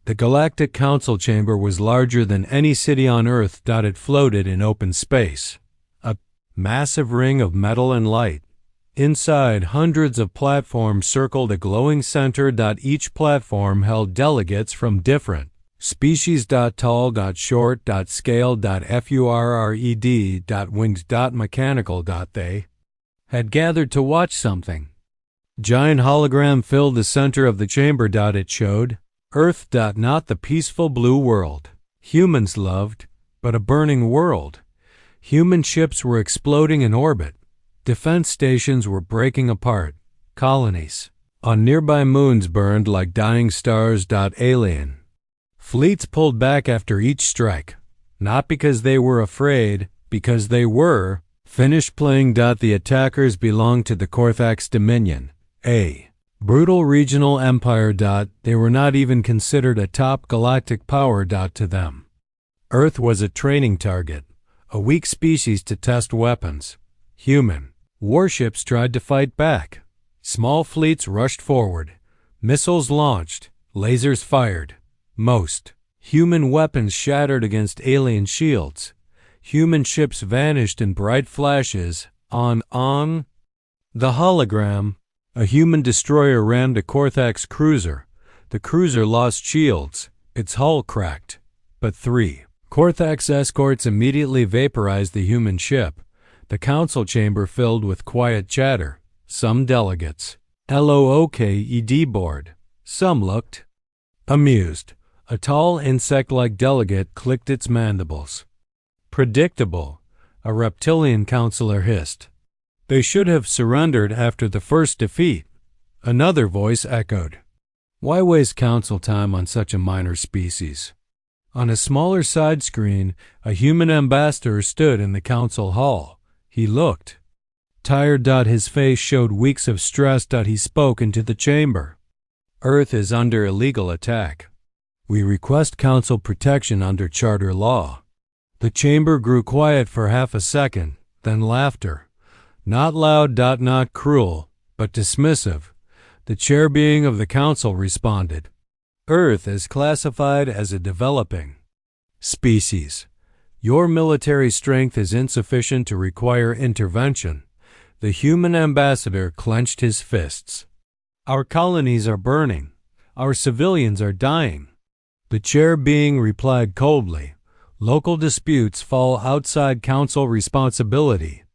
The Galactic Council chamber was larger than any city on Earth. It floated in open space, a massive ring of metal and light. Inside, hundreds of platforms circled a glowing center. Each platform held delegates from different species. Tall, short, scale, furred, winged, mechanical. They had gathered to watch something. Giant hologram filled the center of the chamber. It showed Earth. Not the peaceful blue world humans loved, but a burning world. Human ships were exploding in orbit. Defense stations were breaking apart. Colonies on nearby moons burned like dying stars. Alien fleets pulled back after each strike, not because they were afraid, because they were finished playing. The attackers belonged to the Corthax Dominion, a brutal regional empire. They were not even considered a top galactic power. To them, Earth was a training target, a weak species to test weapons. Human warships tried to fight back. Small fleets rushed forward. Missiles launched. Lasers fired. Most human weapons shattered against alien shields. Human ships vanished in bright flashes. On the hologram, a human destroyer rammed a Corthax cruiser. The cruiser lost shields. Its hull cracked. But 3 Corthax escorts immediately vaporized the human ship. The council chamber filled with quiet chatter. Some delegates looked bored. Some looked amused. A tall insect-like delegate clicked its mandibles. Predictable, a reptilian counselor hissed. They should have surrendered after the first defeat. Another voice echoed. Why waste council time on such a minor species? On a smaller side screen, a human ambassador stood in the council hall. He looked tired. His face showed weeks of stress. He spoke into the chamber. Earth is under illegal attack. We request council protection under charter law. The chamber grew quiet for half a second, then laughter. Not loud. Not cruel, but dismissive. The chair being of the council responded. Earth is classified as a developing species. Your military strength is insufficient to require intervention. The human ambassador clenched his fists. Our colonies are burning. Our civilians are dying. The chair being replied coldly. Local disputes fall outside council responsibility.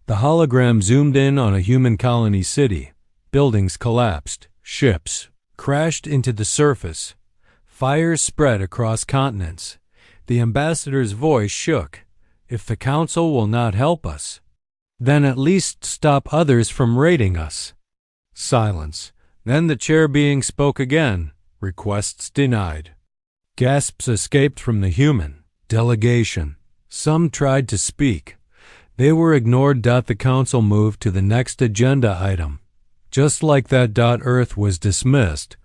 The hologram zoomed in on a human colony city. Buildings collapsed. Ships crashed into the surface. Fires spread across continents. The ambassador's voice shook. If the council will not help us, then at least stop others from raiding us. Silence. Then the chair being spoke again. Requests denied. Gasps escaped from the human delegation. Some tried to speak. They were ignored. The council moved to the next agenda item. Just like that. Earth was dismissed.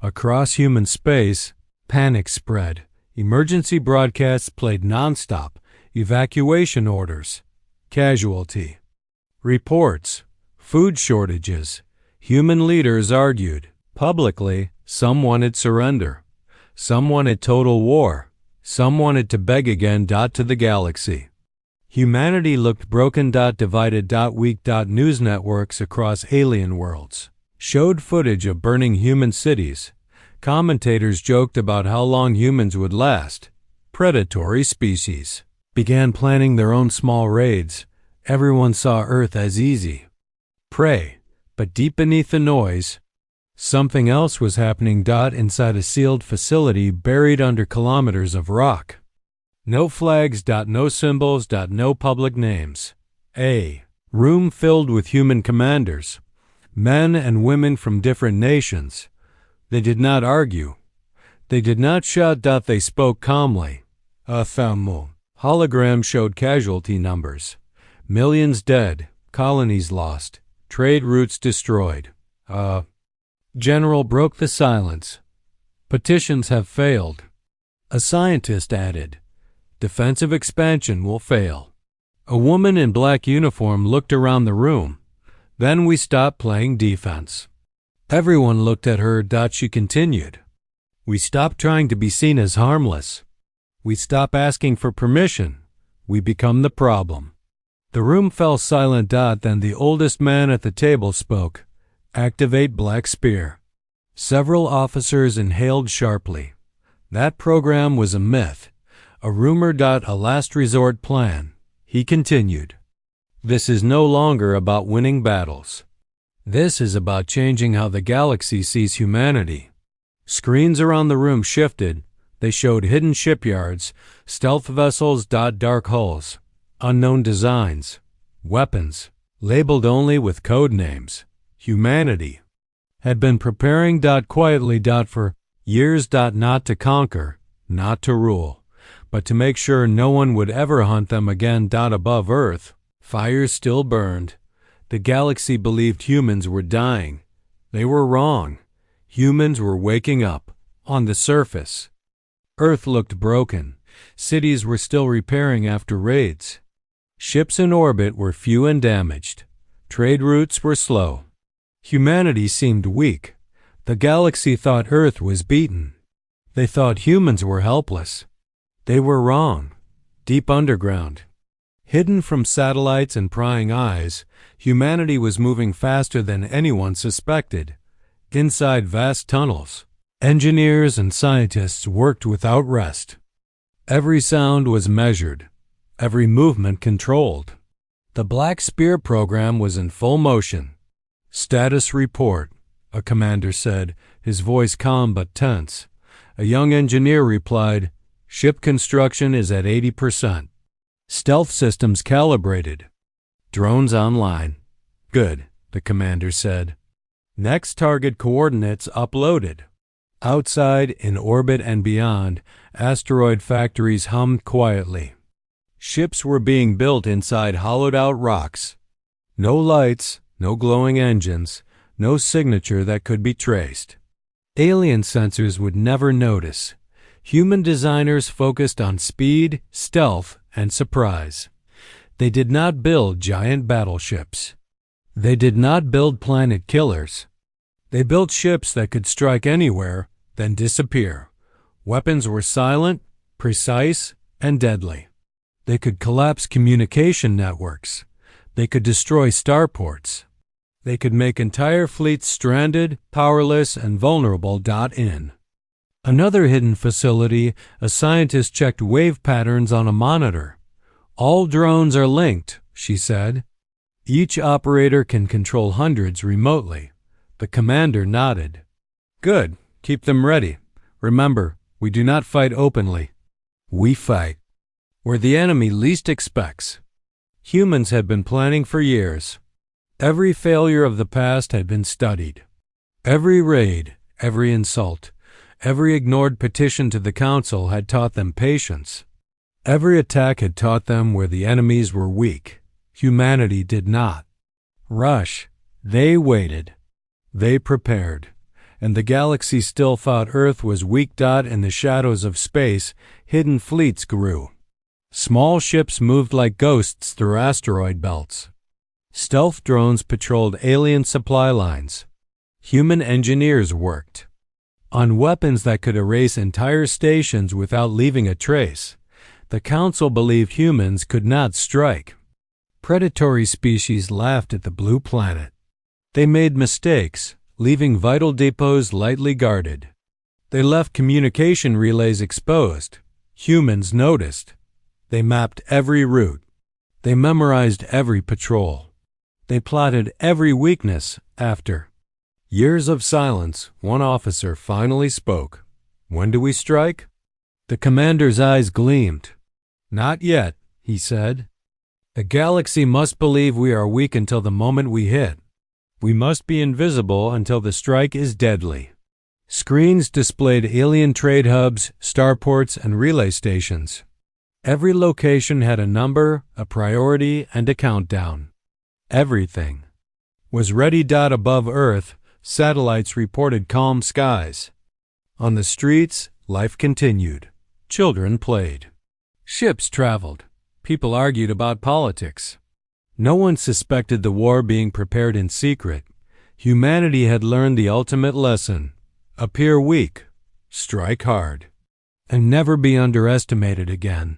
Across human space, panic spread. Emergency broadcasts played nonstop. Evacuation orders. Casualty reports. Food shortages. Human leaders argued. Publicly, some wanted surrender. Some wanted total war. Some wanted to beg again. To the galaxy. Humanity looked broken. Divided. Weak. News networks across alien worlds showed footage of burning human cities. Commentators joked about how long humans would last. Predatory species began planning their own small raids. Everyone saw Earth as easy prey. But deep beneath the noise, something else was happening. Inside a sealed facility buried under kilometers of rock. No flags. No symbols. No public names. A room filled with human commanders, men and women from different nations. They did not argue. They did not shout. They spoke calmly. Hologram showed casualty numbers. Millions dead. Colonies lost. Trade routes destroyed. General broke the silence. Petitions have failed. A scientist added. Defensive expansion will fail. A woman in black uniform looked around the room. Then we stopped playing defense. Everyone looked at her. She continued. We stop trying to be seen as harmless. We stop asking for permission. We become the problem. The room fell silent. Then the oldest man at the table spoke. Activate Black Spear. Several officers inhaled sharply. That program was a myth, a rumor. A last resort plan. He continued. This is no longer about winning battles. This is about changing how the galaxy sees humanity. Screens around the room shifted. They showed hidden shipyards, stealth vessels. Dark hulls, unknown designs, weapons, labeled only with code names. Humanity had been preparing quietly for years. Not to conquer, not to rule, but to make sure no one would ever hunt them again. Above Earth, fires still burned. The galaxy believed humans were dying. They were wrong. Humans were waking up. On the surface, Earth looked broken. Cities were still repairing after raids. Ships in orbit were few and damaged. Trade routes were slow. Humanity seemed weak. The galaxy thought Earth was beaten. They thought humans were helpless. They were wrong. Deep underground, hidden from satellites and prying eyes, humanity was moving faster than anyone suspected. Inside vast tunnels, engineers and scientists worked without rest. Every sound was measured, every movement controlled. The Black Spear program was in full motion. Status report, a commander said, his voice calm but tense. A young engineer replied, ship construction is at 80%. Stealth systems calibrated. Drones online. Good, the commander said. Next target coordinates uploaded. Outside, in orbit and beyond, asteroid factories hummed quietly. Ships were being built inside hollowed-out rocks. No lights, no glowing engines, no signature that could be traced. Alien sensors would never notice. Human designers focused on speed, stealth, and surprise. They did not build giant battleships. They did not build planet killers. They built ships that could strike anywhere, then disappear. Weapons were silent, precise, and deadly. They could collapse communication networks. They could destroy starports. They could make entire fleets stranded, powerless, and vulnerable. In another hidden facility, a scientist checked wave patterns on a monitor. All drones are linked, she said. Each operator can control hundreds remotely. The commander nodded. Good, keep them ready. Remember, we do not fight openly. We fight where the enemy least expects. Humans had been planning for years. Every failure of the past had been studied. Every raid, every insult, every ignored petition to the council had taught them patience. Every attack had taught them where the enemies were weak. Humanity did not rush. They waited. They prepared. And the galaxy still thought Earth was weak. In the shadows of space, hidden fleets grew. Small ships moved like ghosts through asteroid belts. Stealth drones patrolled alien supply lines. Human engineers worked on weapons that could erase entire stations without leaving a trace. The Council believed humans could not strike. Predatory species laughed at the blue planet. They made mistakes, leaving vital depots lightly guarded. They left communication relays exposed. Humans noticed. They mapped every route. They memorized every patrol. They plotted every weakness. After years of silence, one officer finally spoke. When do we strike? The commander's eyes gleamed. Not yet, he said. The galaxy must believe we are weak until the moment we hit. We must be invisible until the strike is deadly. Screens displayed alien trade hubs, starports, and relay stations. Every location had a number, a priority, and a countdown. Everything was ready. Above Earth, satellites reported calm skies. On the streets, life continued. Children played. Ships traveled. People argued about politics. No one suspected the war being prepared in secret. Humanity had learned the ultimate lesson. Appear weak. strike hard, and never be underestimated again.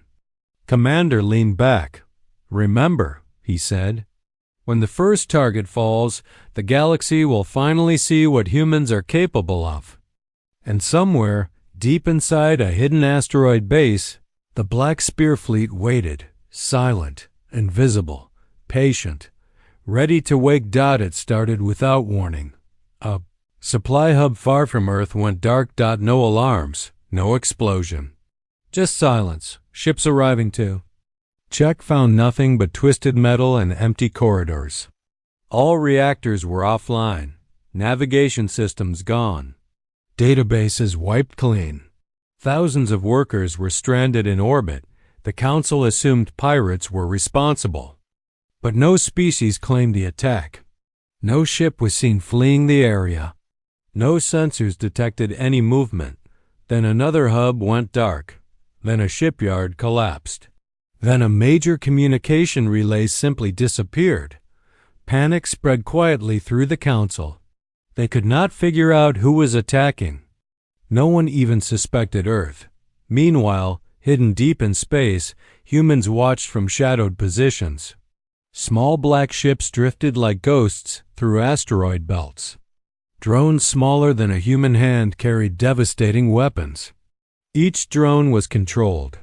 Commander leaned back. Remember, he said, when the first target falls, the galaxy will finally see what humans are capable of. And somewhere, deep inside a hidden asteroid base, the Black Spear fleet waited, silent, invisible, patient, ready to wake. It started without warning. A supply hub far from Earth went dark. No alarms, no explosion. Just silence, ships arriving too. Check found nothing but twisted metal and empty corridors. All reactors were offline, navigation systems gone, databases wiped clean. Thousands of workers were stranded in orbit. The Council assumed pirates were responsible. But no species claimed the attack. No ship was seen fleeing the area. No sensors detected any movement. Then another hub went dark. Then a shipyard collapsed. Then a major communication relay simply disappeared. Panic spread quietly through the Council. They could not figure out who was attacking. No one even suspected Earth. Meanwhile, hidden deep in space, humans watched from shadowed positions. Small black ships drifted like ghosts through asteroid belts. Drones smaller than a human hand carried devastating weapons. Each drone was controlled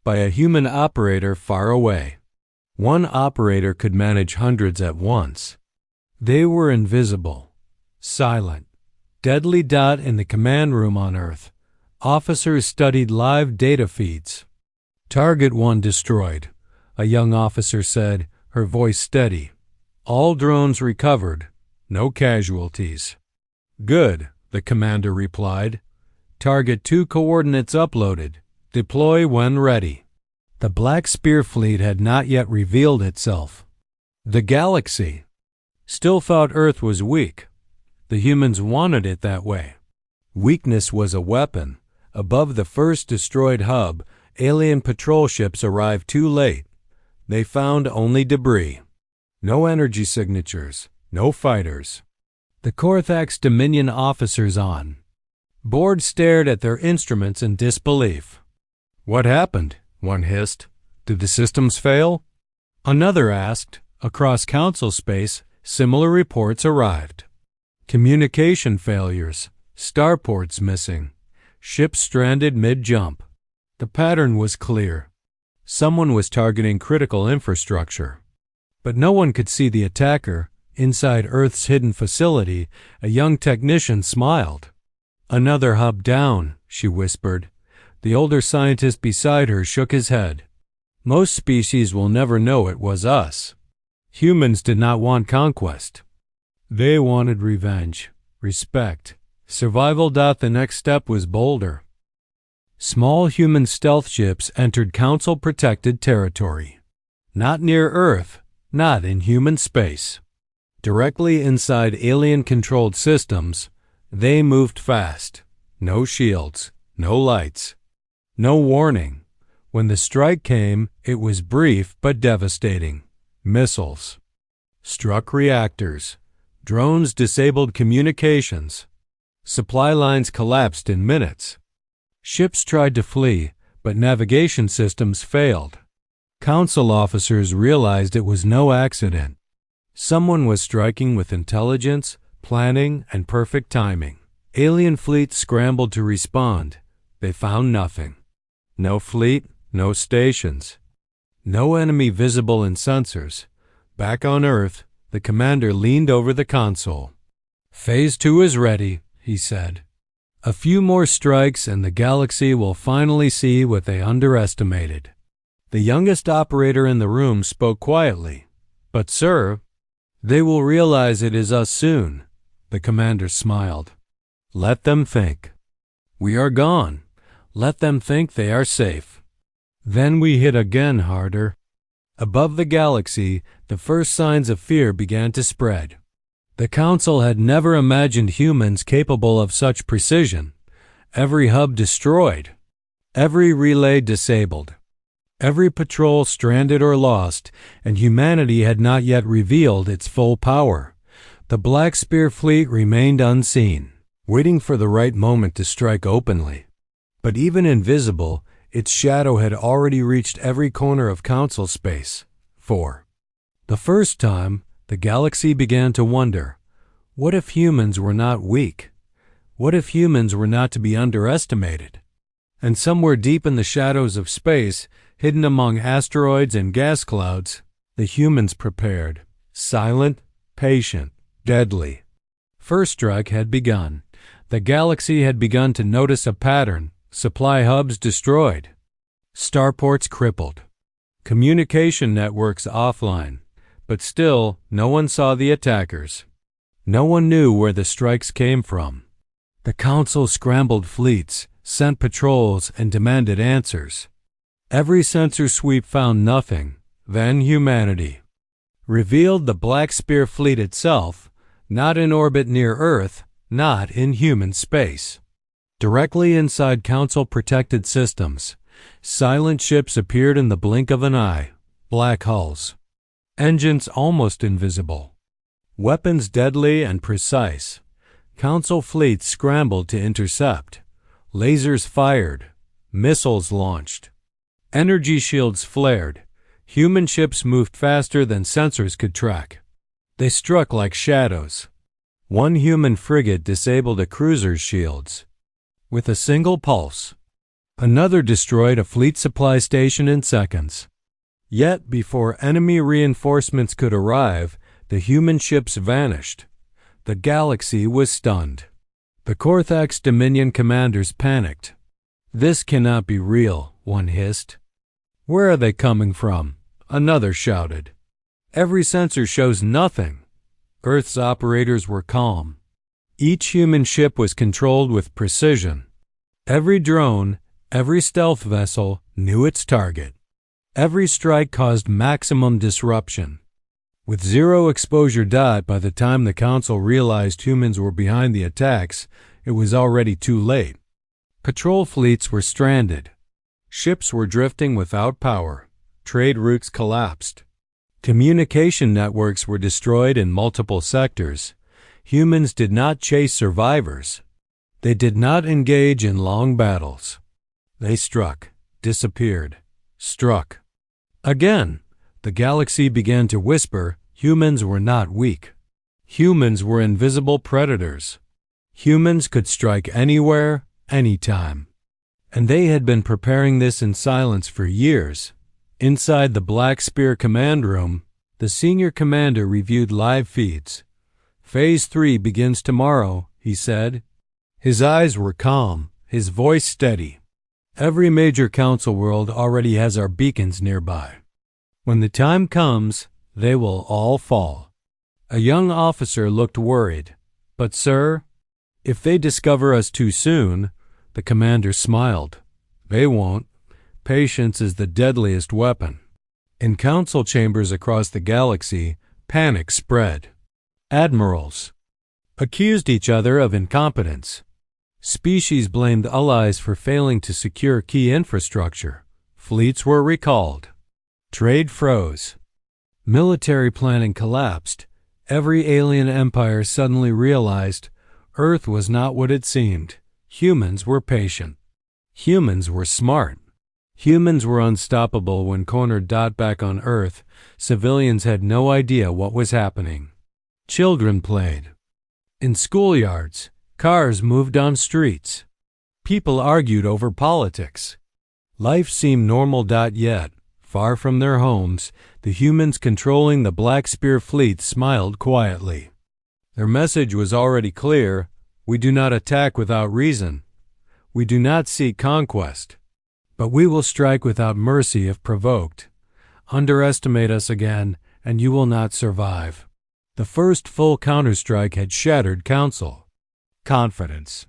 by a human operator far away. One operator could manage hundreds at once. They were invisible, silent, deadly. In the command room on Earth, officers studied live data feeds. Target 1 destroyed, a young officer said, her voice steady. All drones recovered, no casualties. Good, the commander replied. Target 2 coordinates uploaded. Deploy when ready. The Black Spear fleet had not yet revealed itself. The galaxy still thought Earth was weak. The humans wanted it that way. Weakness was a weapon. Above the first destroyed hub, alien patrol ships arrived too late. They found only debris. No energy signatures, no fighters. The Korthax Dominion officers on board stared at their instruments in disbelief. What happened? One hissed. Did the systems fail? Another asked. Across Council space, similar reports arrived. Communication failures, starports missing, ships stranded mid-jump. The pattern was clear. Someone was targeting critical infrastructure. But no one could see the attacker. Inside Earth's hidden facility, a young technician smiled. Another hub down, she whispered. The older scientist beside her shook his head. Most species will never know it was us. Humans did not want conquest. They wanted revenge, respect, survival. The next step was bolder. Small human stealth ships entered Council-protected territory. Not near Earth, not in human space. Directly inside alien-controlled systems, they moved fast. No shields, no lights. No warning. When the strike came, it was brief but devastating. Missiles struck reactors. Drones disabled communications. Supply lines collapsed in minutes. Ships tried to flee, but navigation systems failed. Council officers realized it was no accident. Someone was striking with intelligence, planning, and perfect timing. Alien fleets scrambled to respond. They found nothing. No fleet, no stations. No enemy visible in sensors. Back on Earth, the commander leaned over the console. Phase 2 is ready, he said. A few more strikes and the galaxy will finally see what they underestimated. The youngest operator in the room spoke quietly. But sir, they will realize it is us soon. The commander smiled. Let them think. We are gone. Let them think they are safe. Then we hit again harder. Above the galaxy, the first signs of fear began to spread. The Council had never imagined humans capable of such precision. Every hub destroyed. Every relay disabled. Every patrol stranded or lost, and humanity had not yet revealed its full power. The Black Spear fleet remained unseen, waiting for the right moment to strike openly. But even invisible, its shadow had already reached every corner of Council space. 4. The first time, the galaxy began to wonder, what if humans were not weak? What if humans were not to be underestimated? And somewhere deep in the shadows of space, hidden among asteroids and gas clouds, the humans prepared, silent, patient, deadly. First strike had begun. The galaxy had begun to notice a pattern. Supply hubs destroyed. Starports crippled. Communication networks offline. But still, no one saw the attackers. No one knew where the strikes came from. The Council scrambled fleets, sent patrols, and demanded answers. Every sensor sweep found nothing. Then humanity revealed the Black Spear fleet itself, not in orbit near Earth, not in human space. Directly inside Council-protected systems, silent ships appeared in the blink of an eye, black hulls. Engines almost invisible. Weapons deadly and precise. Council fleets scrambled to intercept. Lasers fired. Missiles launched. Energy shields flared. Human ships moved faster than sensors could track. They struck like shadows. One human frigate disabled a cruiser's shields with a single pulse. Another destroyed a fleet supply station in seconds. Yet, before enemy reinforcements could arrive, the human ships vanished. The galaxy was stunned. The Korthax Dominion commanders panicked. "This cannot be real," one hissed. "Where are they coming from?" another shouted. "Every sensor shows nothing." Earth's operators were calm. Each human ship was controlled with precision. Every drone, every stealth vessel knew its target. Every strike caused maximum disruption. With zero exposure by the time the Council realized humans were behind the attacks, it was already too late. Patrol fleets were stranded. Ships were drifting without power. Trade routes collapsed. Communication networks were destroyed in multiple sectors. Humans did not chase survivors. They did not engage in long battles. They struck, disappeared, struck. Again, the galaxy began to whisper, humans were not weak. Humans were invisible predators. Humans could strike anywhere, anytime. And they had been preparing this in silence for years. Inside the Black Spear command room, the senior commander reviewed live feeds. "Phase 3 begins tomorrow," he said. His eyes were calm, his voice steady. "Every major council world already has our beacons nearby. When the time comes, they will all fall." A young officer looked worried. "But sir, if they discover us too soon," the commander smiled. "They won't. Patience is the deadliest weapon." In council chambers across the galaxy, panic spread. Admirals accused each other of incompetence. Species blamed allies for failing to secure key infrastructure. Fleets were recalled. Trade froze. Military planning collapsed. Every alien empire suddenly realized Earth was not what it seemed. Humans were patient. Humans were smart. Humans were unstoppable when cornered. Back on Earth, civilians had no idea what was happening. Children played. In schoolyards, cars moved on streets. People argued over politics. Life seemed normal. Yet, far from their homes, the humans controlling the Black Spear fleet smiled quietly. Their message was already clear: we do not attack without reason. We do not seek conquest. But we will strike without mercy if provoked. Underestimate us again, and you will not survive. The first full counterstrike had shattered Council. Confidence.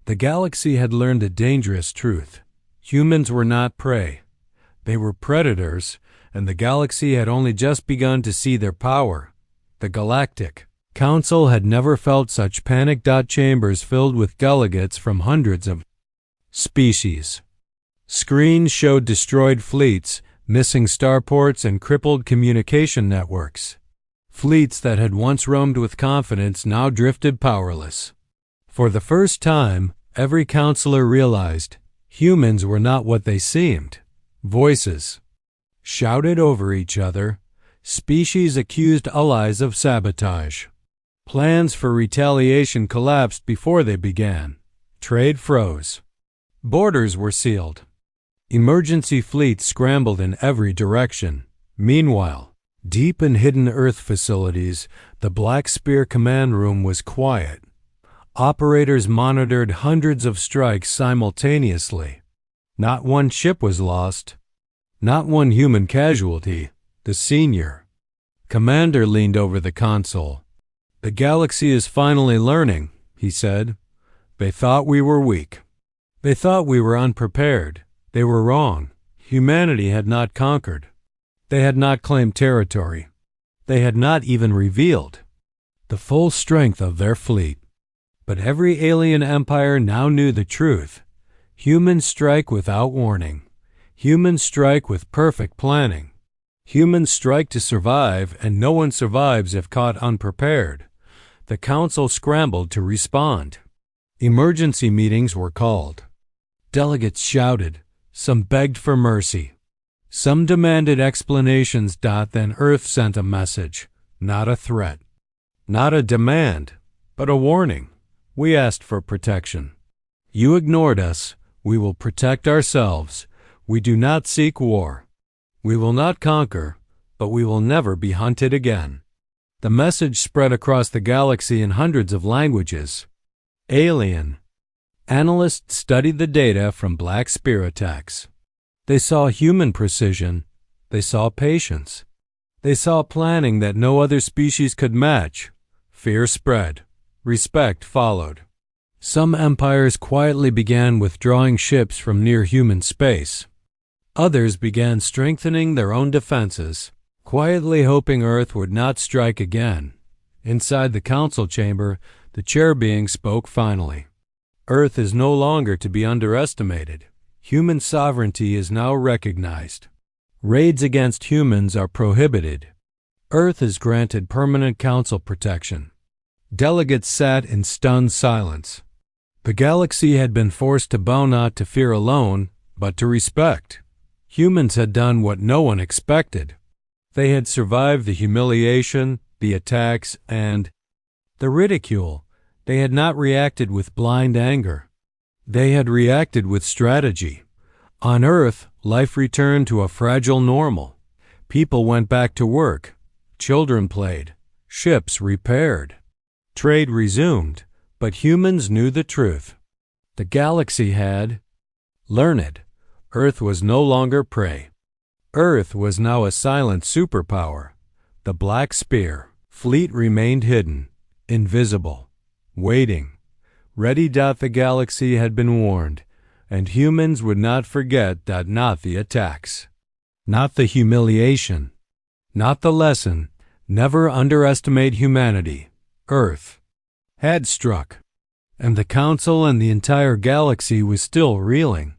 The galaxy had learned a dangerous truth. Humans were not prey. They were predators, and the galaxy had only just begun to see their power. The Galactic Council had never felt such panic. Chambers filled with delegates from hundreds of species. Screens showed destroyed fleets, missing starports, and crippled communication networks. Fleets that had once roamed with confidence now drifted powerless. For the first time, every counselor realized humans were not what they seemed. Voices shouted over each other. Species accused allies of sabotage. Plans for retaliation collapsed before they began. Trade froze. Borders were sealed. Emergency fleets scrambled in every direction. Meanwhile, deep in hidden Earth facilities, the Black Spear command room was quiet. Operators monitored hundreds of strikes simultaneously. Not one ship was lost. Not one human casualty. The senior commander leaned over the console. "The galaxy is finally learning," he said. "They thought we were weak. They thought we were unprepared. They were wrong. Humanity had not conquered. They had not claimed territory. They had not even revealed the full strength of their fleet. But every alien empire now knew the truth. Humans strike without warning. Humans strike with perfect planning. Humans strike to survive, and no one survives if caught unprepared." The council scrambled to respond. Emergency meetings were called. Delegates shouted. Some begged for mercy. Some demanded explanations. Then Earth sent a message, not a threat, not a demand, but a warning. "We asked for protection. You ignored us. We will protect ourselves. We do not seek war. We will not conquer, but we will never be hunted again." The message spread across the galaxy in hundreds of languages. Alien analysts studied the data from Black Spear attacks. They saw human precision. They saw patience. They saw planning that no other species could match. Fear spread. Respect followed. Some empires quietly began withdrawing ships from near-human space. Others began strengthening their own defenses, quietly hoping Earth would not strike again. Inside the council chamber, the chair being spoke finally. "Earth is no longer to be underestimated. Human sovereignty is now recognized. Raids against humans are prohibited. Earth is granted permanent council protection." Delegates sat in stunned silence. The galaxy had been forced to bow not to fear alone, but to respect. Humans had done what no one expected. They had survived the humiliation, the attacks, and the ridicule. They had not reacted with blind anger. They had reacted with strategy. On Earth, life returned to a fragile normal. People went back to work. Children played. Ships repaired. Trade resumed. But humans knew the truth. The galaxy had learned. Earth was no longer prey. Earth was now a silent superpower. The Black Spear fleet remained hidden, invisible, waiting, ready. The galaxy had been warned, and humans would not forget. Not the attacks, not the humiliation, not the lesson. Never underestimate humanity. Earth had struck, and the council and the entire galaxy was still reeling.